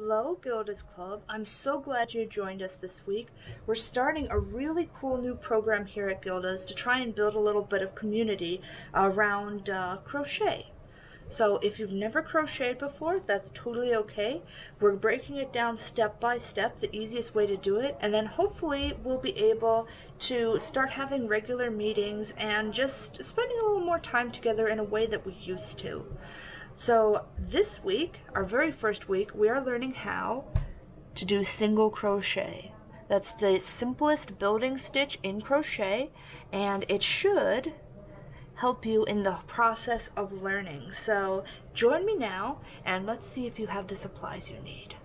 Hello, Gilda's Club. I'm so glad you joined us this week. We're starting a really cool new program here at Gilda's to try and build a little bit of community around crochet. So if you've never crocheted before, that's totally okay. We're breaking it down step by step, the easiest way to do it, and then hopefully we'll be able to start having regular meetings and just spending a little more time together in a way that we used to. So this week, our very first week, we are learning how to do single crochet. That's the simplest building stitch in crochet, and it should help you in the process of learning. So join me now and let's see if you have the supplies you need.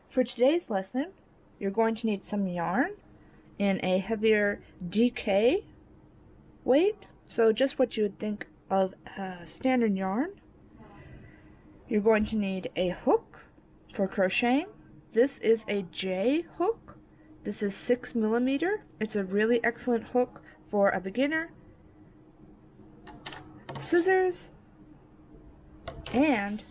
For today's lesson, you're going to need some yarn in a heavier DK weight. So just what you would think of standard yarn. You're going to need a hook for crocheting. This is a J hook. This is 6mm. It's a really excellent hook for a beginner. Scissors. And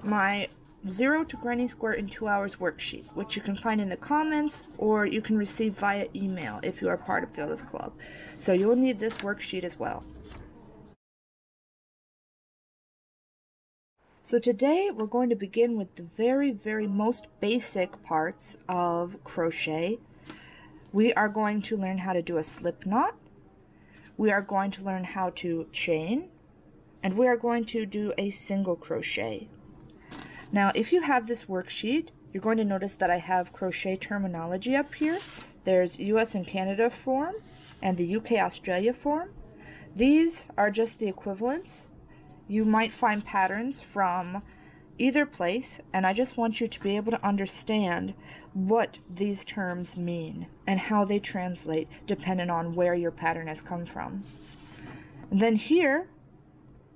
my 0 to Granny Square in 2 hours worksheet, which you can find in the comments or you can receive via email if you are part of Gilda's Club. So you'll need this worksheet as well. So today we're going to begin with the very most basic parts of crochet. We are going to learn how to do a slip knot. We are going to learn how to chain. And we are going to do a single crochet. Now, if you have this worksheet, you're going to notice that I have crochet terminology up here. There's US and Canada form and the UK Australia form. These are just the equivalents. You might find patterns from either place, and I just want you to be able to understand what these terms mean and how they translate depending on where your pattern has come from. And then here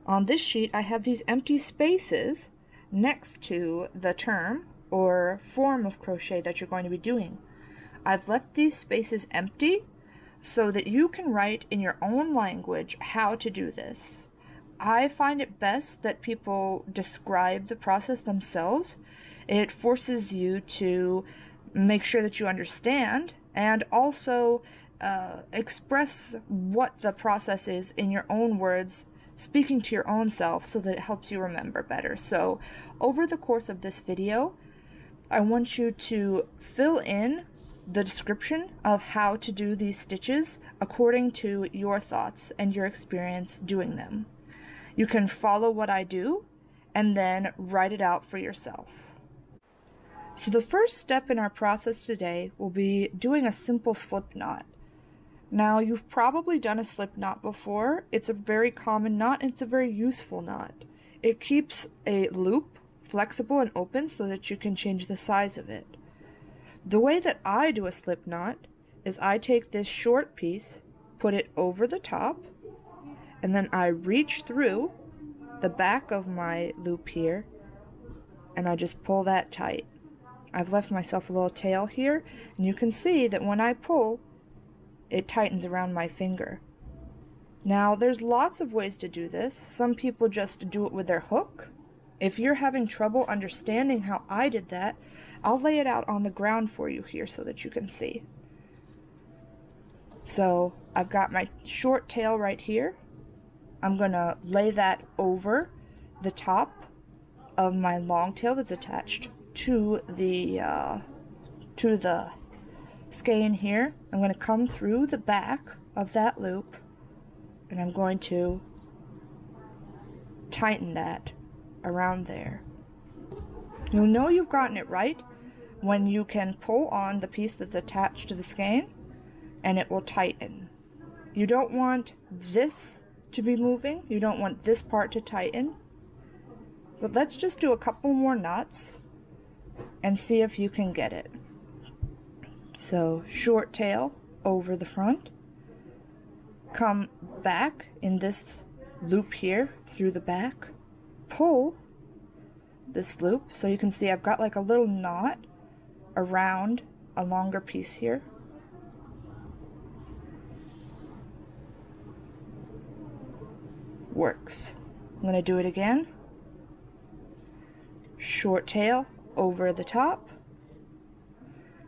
on this sheet I have these empty spaces next to the term or form of crochet that you're going to be doing. I've left these spaces empty so that you can write in your own language how to do this. I find it best that people describe the process themselves. It forces you to make sure that you understand and also express what the process is in your own words, speaking to your own self so that it helps you remember better. So over the course of this video, I want you to fill in the description of how to do these stitches according to your thoughts and your experience doing them. You can follow what I do and then write it out for yourself. So the first step in our process today will be doing a simple slip knot. Now, you've probably done a slip knot before. It's a very common knot and it's a very useful knot. It keeps a loop flexible and open so that you can change the size of it. The way that I do a slip knot is I take this short piece, put it over the top, and then I reach through the back of my loop here and I just pull that tight. I've left myself a little tail here, and you can see that when I pull, it tightens around my finger. Now, there's lots of ways to do this. Some people just do it with their hook. If you're having trouble understanding how I did that, I'll lay it out on the ground for you here so that you can see. So, I've got my short tail right here. I'm going to lay that over the top of my long tail that's attached to the skein here. I'm going to come through the back of that loop and I'm going to tighten that around there. You'll know you've gotten it right when you can pull on the piece that's attached to the skein and it will tighten. You don't want this to be moving, you don't want this part to tighten, but let's just do a couple more knots and see if you can get it. So short tail over the front, come back in this loop here through the back, pull this loop so you can see I've got like a little knot around a longer piece here. Works. I'm going to do it again. short tail over the top,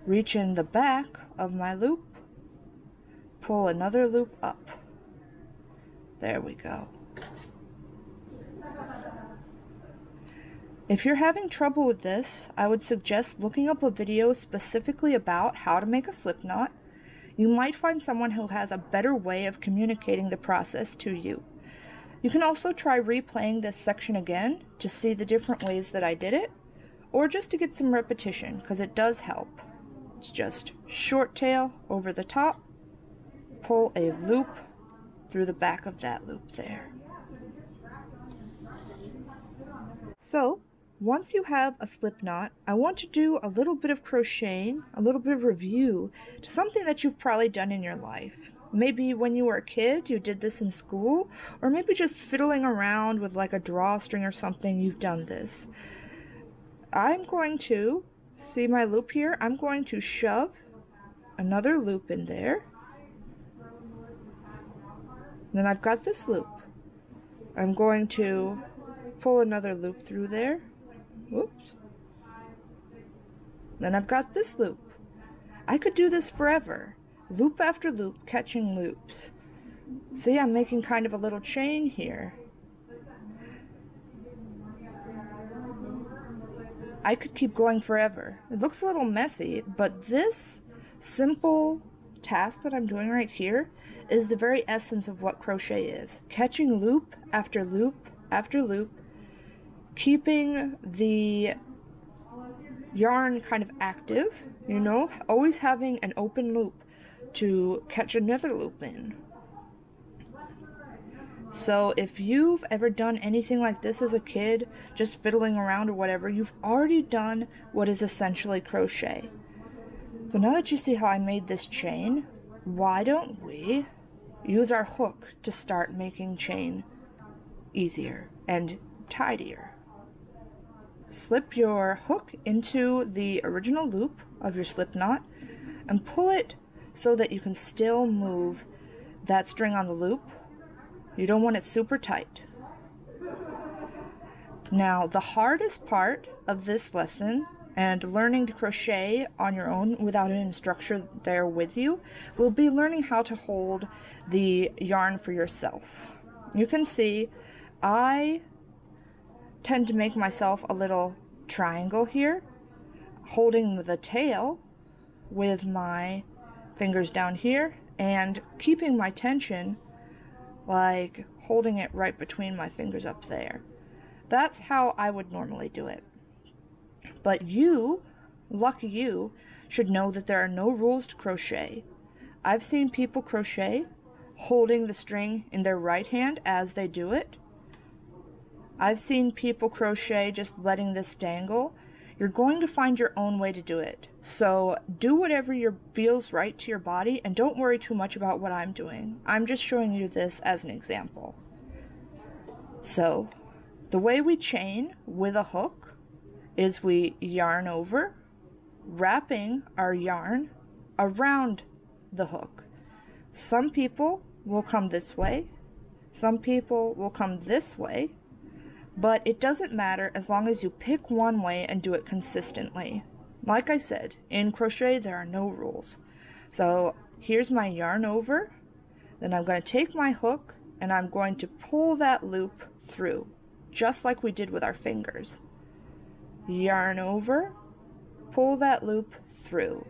reach in the back of my loop, pull another loop up. There we go. If you're having trouble with this, I would suggest looking up a video specifically about how to make a slip knot. You might find someone who has a better way of communicating the process to you. You can also try replaying this section again to see the different ways that I did it, or just to get some repetition, because it does help. It's just short tail over the top, pull a loop through the back of that loop there. So, once you have a slip knot, I want to do a little bit of crocheting, a little bit of review to something that you've probably done in your life. Maybe when you were a kid, you did this in school, or maybe just fiddling around with like a drawstring or something, you've done this. I'm going to, see my loop here, I'm going to shove another loop in there. Then I've got this loop. I'm going to pull another loop through there. Whoops. Then I've got this loop. I could do this forever. Loop after loop, catching loops. See, I'm making kind of a little chain here. I could keep going forever. It looks a little messy, but this simple task that I'm doing right here is the very essence of what crochet is. Catching loop after loop after loop, keeping the yarn kind of active, you know, always having an open loop to catch another loop in. So if you've ever done anything like this as a kid, just fiddling around or whatever, you've already done what is essentially crochet. So now that you see how I made this chain, why don't we use our hook to start making chain easier and tidier. Slip your hook into the original loop of your slip knot and pull it so that you can still move that string on the loop. You don't want it super tight. Now, the hardest part of this lesson and learning to crochet on your own without an instructor there with you will be learning how to hold the yarn for yourself. You can see I tend to make myself a little triangle here, holding the tail with my fingers down here and keeping my tension, like holding it right between my fingers up there. That's how I would normally do it. But you, lucky you, should know that there are no rules to crochet. I've seen people crochet holding the string in their right hand as they do it. I've seen people crochet just letting this dangle. You're going to find your own way to do it. So do whatever feels right to your body and don't worry too much about what I'm doing. I'm just showing you this as an example. So the way we chain with a hook is we yarn over, wrapping our yarn around the hook. Some people will come this way, some people will come this way, but it doesn't matter as long as you pick one way and do it consistently. Like I said, in crochet there are no rules. So here's my yarn over, then I'm going to take my hook and I'm going to pull that loop through, just like we did with our fingers. Yarn over, pull that loop through.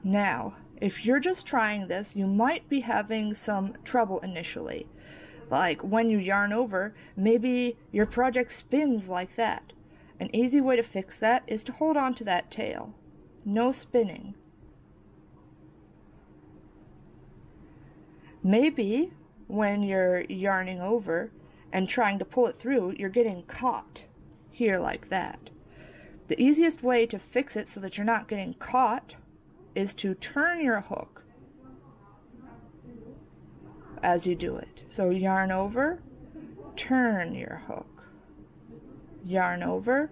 Now, if you're just trying this, you might be having some trouble initially. Like when you yarn over, maybe your project spins like that. An easy way to fix that is to hold on to that tail. No spinning. Maybe when you're yarning over and trying to pull it through, you're getting caught here like that. The easiest way to fix it so that you're not getting caught is to turn your hook as you do it. So yarn over, turn your hook. Yarn over,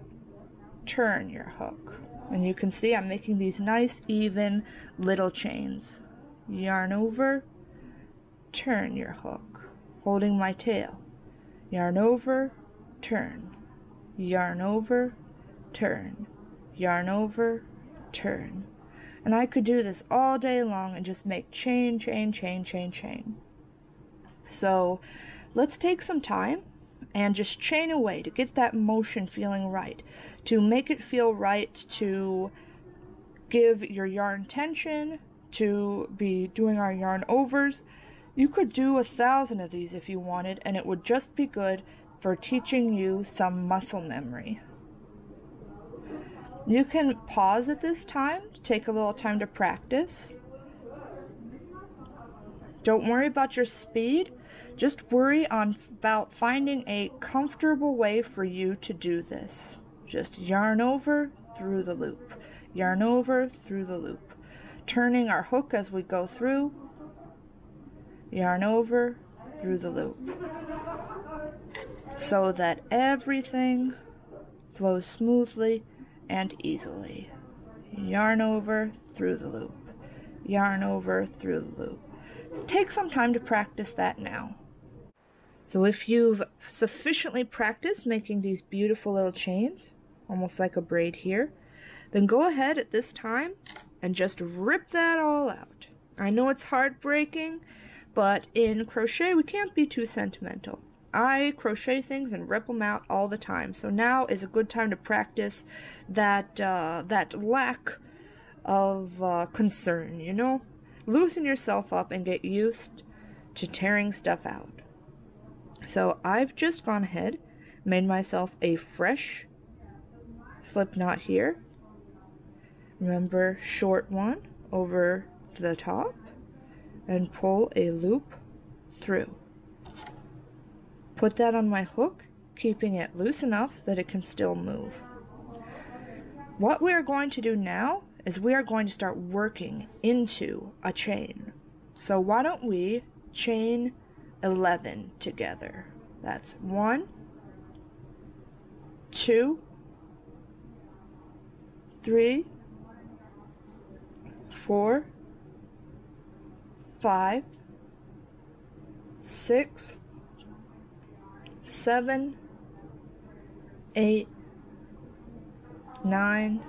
turn your hook. And you can see I'm making these nice even little chains. Yarn over, turn your hook, holding my tail. Yarn over, turn. Yarn over, turn, yarn over, turn. And I could do this all day long and just make chain, chain, chain, chain, chain. So let's take some time and just chain away to get that motion feeling right, to make it feel right, to give your yarn tension, to be doing our yarn overs. You could do 1,000 of these if you wanted, and it would just be good for teaching you some muscle memory. You can pause at this time to take a little time to practice. Don't worry about your speed. Just worry about finding a comfortable way for you to do this. Just yarn over through the loop. Yarn over through the loop. Turning our hook as we go through. Yarn over through the loop. So that everything flows smoothly and easily. Yarn over through the loop. Yarn over through the loop. Take some time to practice that now. So if you've sufficiently practiced making these beautiful little chains, almost like a braid here, then go ahead at this time and just rip that all out. I know it's heartbreaking, but in crochet we can't be too sentimental. I crochet things and rip them out all the time, so now is a good time to practice that lack of concern, you know? Loosen yourself up and get used to tearing stuff out. So I've just gone ahead, made myself a fresh slip knot here. Remember, short one over the top and pull a loop through. Put that on my hook, keeping it loose enough that it can still move. What we are going to do now is we are going to start working into a chain. So why don't we chain 11 together? That's 1, 2, 3, 4, 5, 6, 7, 8, 9,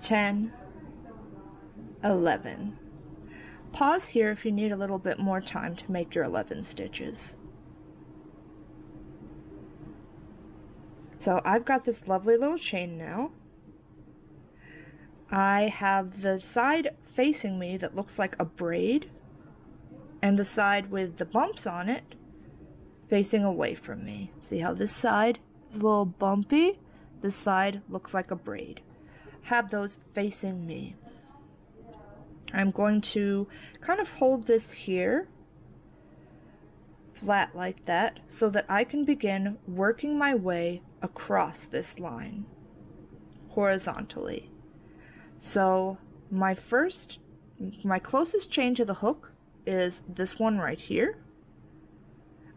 10, 11. Pause here if you need a little bit more time to make your 11 stitches. So I've got this lovely little chain now. I have the side facing me that looks like a braid, and the side with the bumps on it facing away from me. See how this side is a little bumpy? This side looks like a braid. Have those facing me. I'm going to kind of hold this here flat like that so that I can begin working my way across this line horizontally. So my closest chain to the hook is this one right here.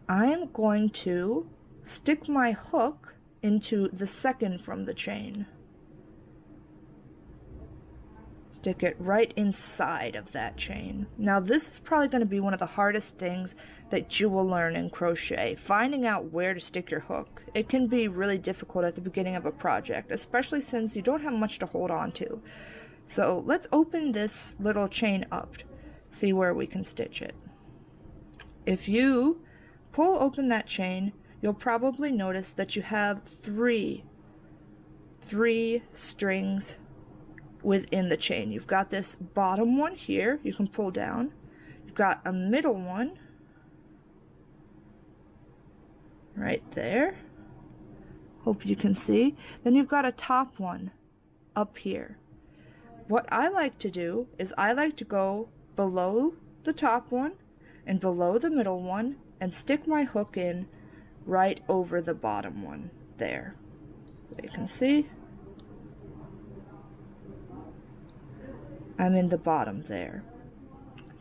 I'm going to stick my hook into the second from the chain. Stick it right inside of that chain. Now this is probably going to be one of the hardest things that you will learn in crochet, finding out where to stick your hook. It can be really difficult at the beginning of a project, especially since you don't have much to hold on to. So let's open this little chain up, see where we can stitch it. If you pull open that chain, you'll probably notice that you have three strings within the chain. You've got this bottom one here, you can pull down. You've got a middle one right there. Hope you can see. Then you've got a top one up here. What I like to do is I like to go below the top one and below the middle one and stick my hook in right over the bottom one there. So you can see I'm in the bottom there.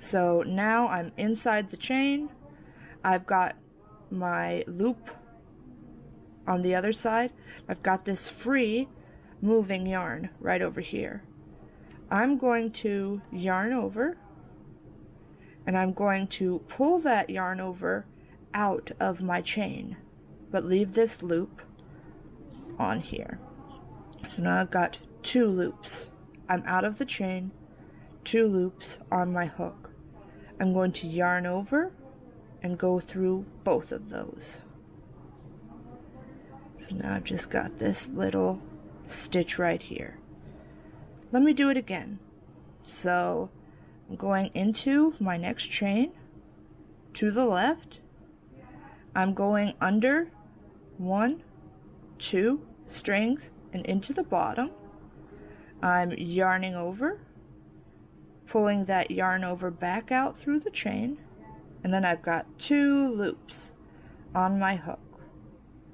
So now I'm inside the chain. I've got my loop on the other side. I've got this free moving yarn right over here. I'm going to yarn over, and I'm going to pull that yarn over out of my chain, but leave this loop on here. So now I've got 2 loops. I'm out of the chain, 2 loops on my hook. I'm going to yarn over and go through both of those. So now I've just got this little stitch right here. Let me do it again. So I'm going into my next chain to the left. I'm going under 1, 2 strings and into the bottom. I'm yarning over, pulling that yarn over back out through the chain, and then I've got 2 loops on my hook.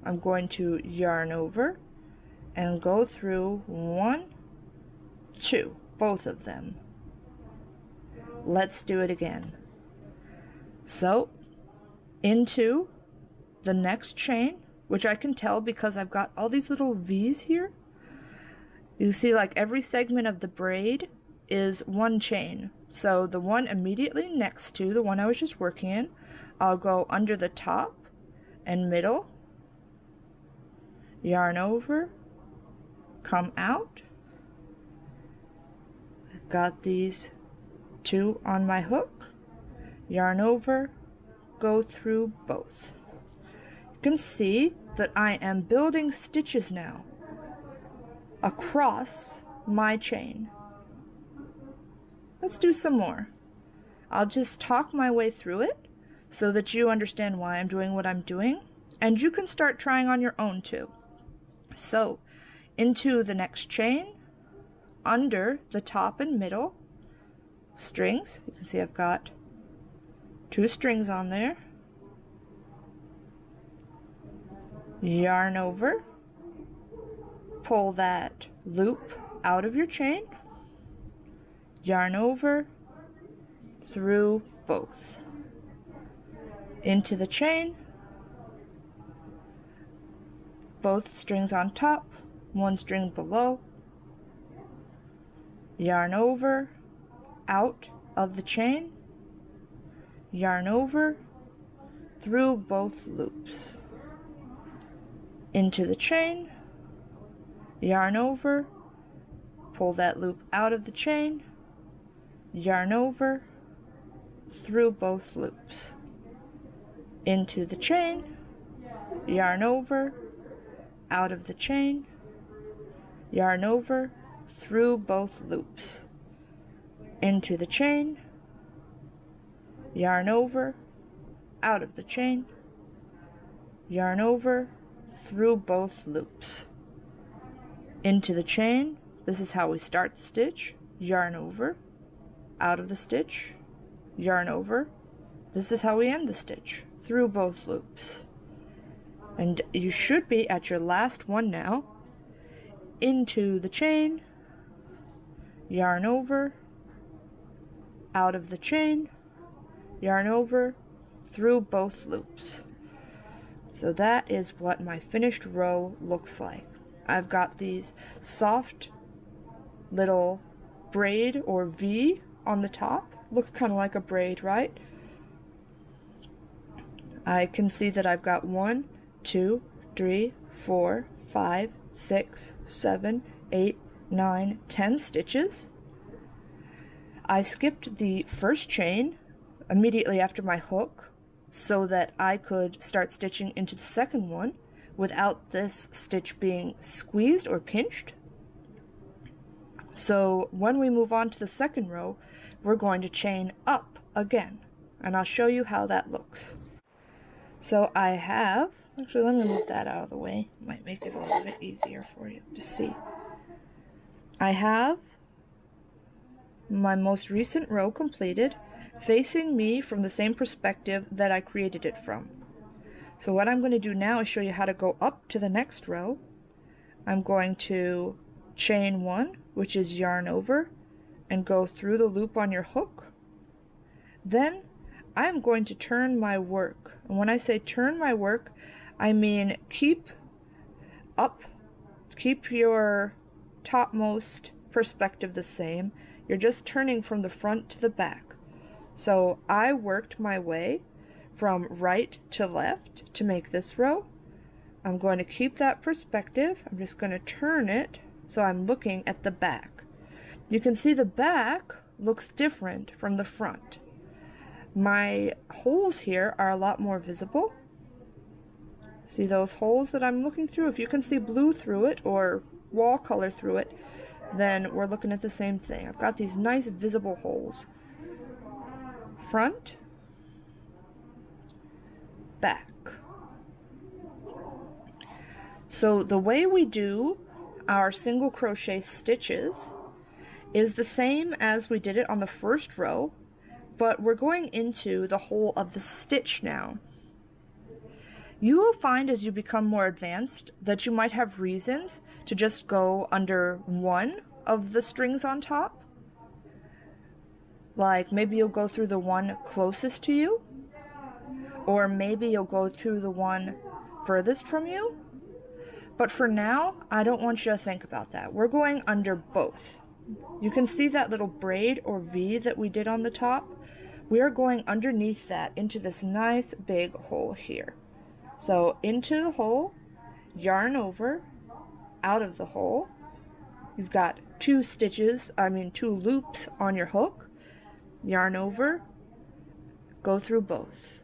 I'm going to yarn over and go through 1, 2, both of them. Let's do it again. So, into the next chain, which I can tell because I've got all these little V's here. You see, like, every segment of the braid is 1 chain. So the one immediately next to the one I was just working in, I'll go under the top and middle, yarn over, come out. I've got these 2 on my hook, yarn over, go through both. You can see that I am building stitches now across my chain. Let's do some more. I'll just talk my way through it so that you understand why I'm doing what I'm doing, and you can start trying on your own too. So, into the next chain, under the top and middle strings. You can see I've got 2 strings on there. Yarn over, pull that loop out of your chain, yarn over, through both, into the chain, both strings on top, 1 string below, yarn over, out of the chain, yarn over, through both loops, into the chain, yarn over, pull that loop out of the chain, yarn over, through both loops, into the chain, yarn over, out of the chain, yarn over, through both loops, into the chain, yarn over, out of the chain, yarn over, through both loops, into the chain. This is how we start the stitch. Yarn over, out of the stitch, yarn over. This is how we end the stitch, through both loops. And you should be at your last one now. Into the chain, yarn over, out of the chain, yarn over, through both loops. So that is what my finished row looks like. I've got these soft little braid or V on the top. Looks kind of like a braid, right? I can see that I've got 1, 2, 3, 4, 5, 6, 7, 8, 9, 10 stitches. I skipped the first chain immediately after my hook so that I could start stitching into the second one without this stitch being squeezed or pinched. So when we move on to the second row, we're going to chain up again, and I'll show you how that looks. So I have, actually let me move that out of the way, might make it a little bit easier for you to see. I have my most recent row completed, facing me from the same perspective that I created it from. So what I'm going to do now is show you how to go up to the next row. I'm going to chain 1, which is yarn over, and go through the loop on your hook. Then I'm going to turn my work. And when I say turn my work, I mean keep your topmost perspective the same. You're just turning from the front to the back. So I worked my way from right to left to make this row. I'm going to keep that perspective. I'm just going to turn it so I'm looking at the back. You can see the back looks different from the front. My holes here are a lot more visible. See those holes that I'm looking through? If you can see blue through it or wall color through it, then we're looking at the same thing. I've got these nice visible holes. Front, back. So the way we do our single crochet stitches is the same as we did it on the first row, but we're going into the hole of the stitch now. You will find as you become more advanced that you might have reasons to just go under one of the strings on top. Like maybe you'll go through the one closest to you, or maybe you'll go through the one furthest from you. But for now, I don't want you to think about that. We're going under both. You can see that little braid or V that we did on the top. We are going underneath that into this nice big hole here. So into the hole, yarn over, out of the hole. You've got two loops on your hook. Yarn over, go through both.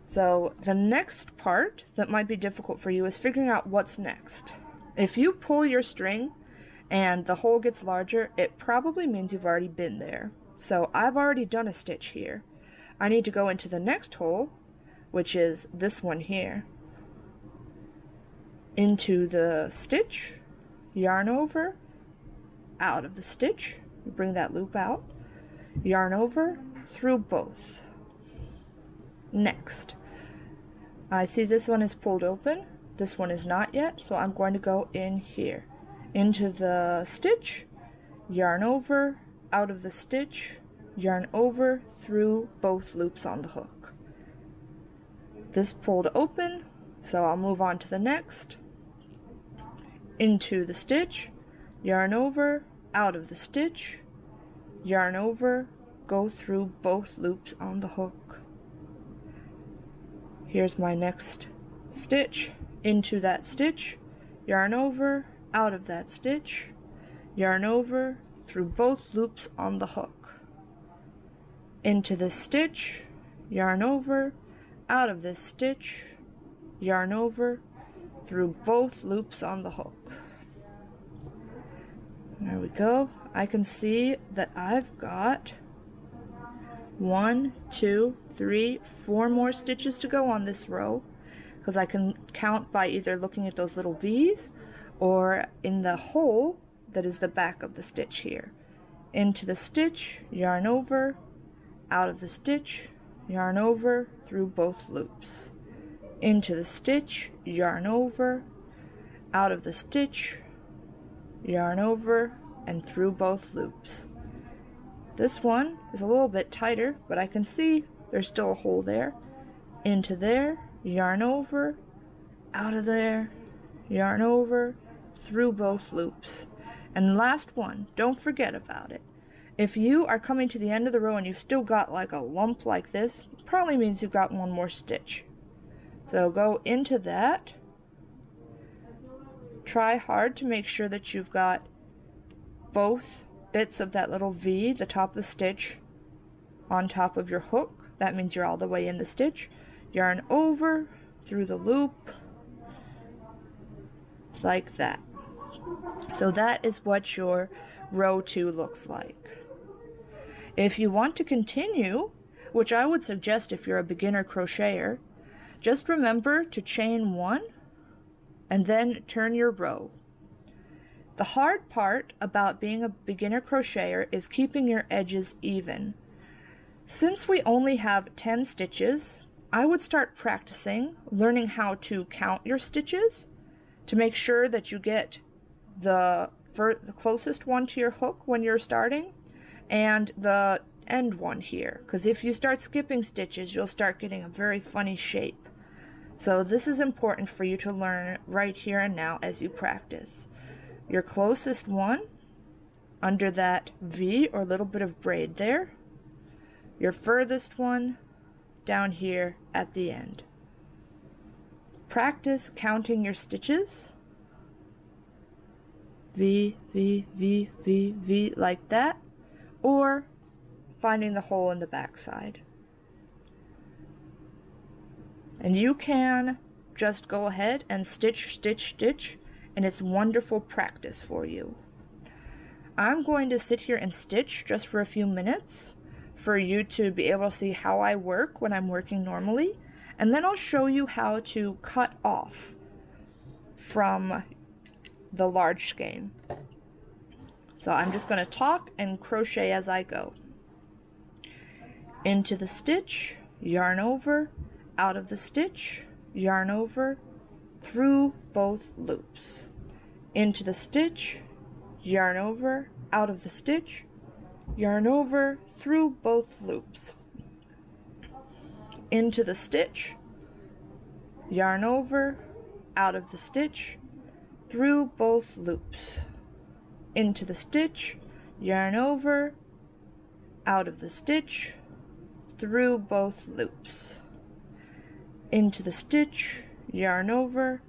So the next part that might be difficult for you is figuring out what's next. If you pull your string and the hole gets larger, it probably means you've already been there. So I've already done a stitch here. I need to go into the next hole, which is this one here. Into the stitch, yarn over, out of the stitch, you bring that loop out, yarn over, through both. Next, I see this one is pulled open, this one is not yet, so I'm going to go in here, into the stitch, yarn over, out of the stitch, yarn over, through both loops on the hook. This pulled open, so I'll move on to the next, into the stitch, yarn over, out of the stitch, yarn over, go through both loops on the hook. Here's my next stitch, into that stitch, yarn over, out of that stitch, yarn over, through both loops on the hook. Into this stitch, yarn over, out of this stitch, yarn over, through both loops on the hook. There we go. I can see that I've got 1, 2, 3, 4 more stitches to go on this row, because I can count by either looking at those little V's or in the hole that is the back of the stitch here. Into the stitch, yarn over, out of the stitch, yarn over, through both loops. Into the stitch, yarn over, out of the stitch, yarn over, and through both loops. This one is a little bit tighter, but I can see there's still a hole there. Into there, yarn over, out of there, yarn over, through both loops. And last one, don't forget about it. If you are coming to the end of the row and you've still got like a lump like this, it probably means you've got one more stitch. So go into that. Try hard to make sure that you've got both bits of that little V, the top of the stitch, on top of your hook. That means you're all the way in the stitch. Yarn over, through the loop, like that. So that is what your row 2 looks like. If you want to continue, which I would suggest if you're a beginner crocheter, just remember to chain 1 and then turn your row. The hard part about being a beginner crocheter is keeping your edges even. Since we only have 10 stitches, I would start practicing learning how to count your stitches to make sure that you get the closest one to your hook when you're starting and the end one here, because if you start skipping stitches you'll start getting a very funny shape. So this is important for you to learn right here and now as you practice. Your closest one under that V or little bit of braid there, your furthest one down here at the end. Practice counting your stitches V, V, V, V, V, like that, or finding the hole in the back side. And you can just go ahead and stitch, stitch, stitch, and it's wonderful practice for you. I'm going to sit here and stitch just for a few minutes for you to be able to see how I work when I'm working normally, and then I'll show you how to cut off from the large skein. So I'm just going to talk and crochet as I go. Into the stitch, yarn over, out of the stitch, yarn over, through both loops. Into the stitch, yarn over, out of the stitch, yarn over, through both loops. Into the stitch, yarn over, out of the stitch, through both loops. Into the stitch, yarn over, out of the stitch, through both loops. Into the stitch, yarn over,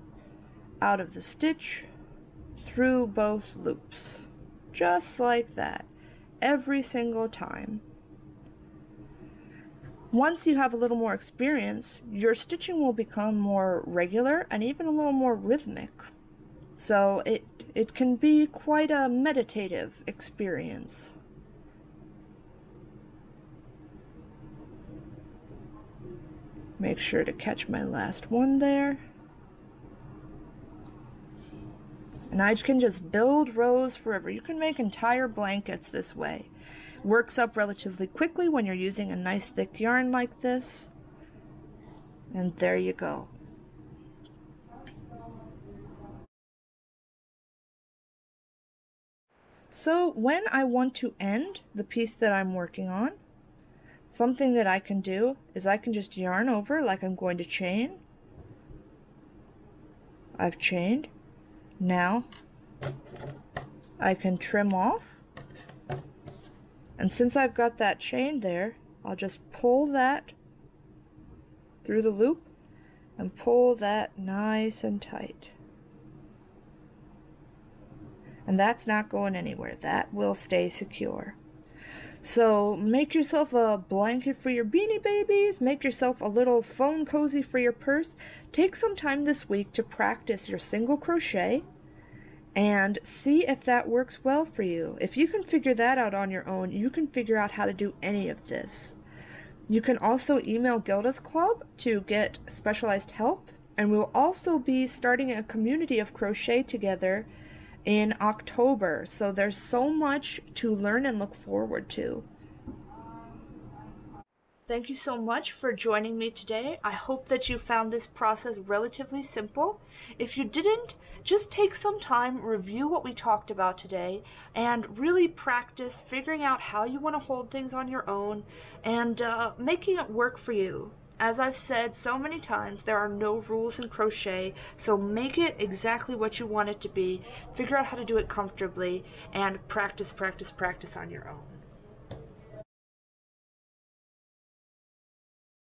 out of the stitch, through both loops. Just like that, every single time. Once you have a little more experience, your stitching will become more regular and even a little more rhythmic. So it can be quite a meditative experience. Make sure to catch my last one there. And I can just build rows forever. You can make entire blankets this way. Works up relatively quickly when you're using a nice thick yarn like this. And there you go. So when I want to end the piece that I'm working on, something that I can do is I can just yarn over like I'm going to chain. I've chained. Now I can trim off. And since I've got that chain there, I'll just pull that through the loop and pull that nice and tight. And that's not going anywhere. That will stay secure. So make yourself a blanket for your beanie babies, make yourself a little phone cozy for your purse. Take some time this week to practice your single crochet and see if that works well for you. If you can figure that out on your own, you can figure out how to do any of this. You can also email Gilda's Club to get specialized help, and we'll also be starting a community of crochet together in October, so there's so much to learn and look forward to. Thank you so much for joining me today. I hope that you found this process relatively simple. If you didn't, just take some time, review what we talked about today, and really practice figuring out how you want to hold things on your own and making it work for you. As I've said so many times, there are no rules in crochet, so make it exactly what you want it to be, figure out how to do it comfortably, and practice, practice, practice on your own.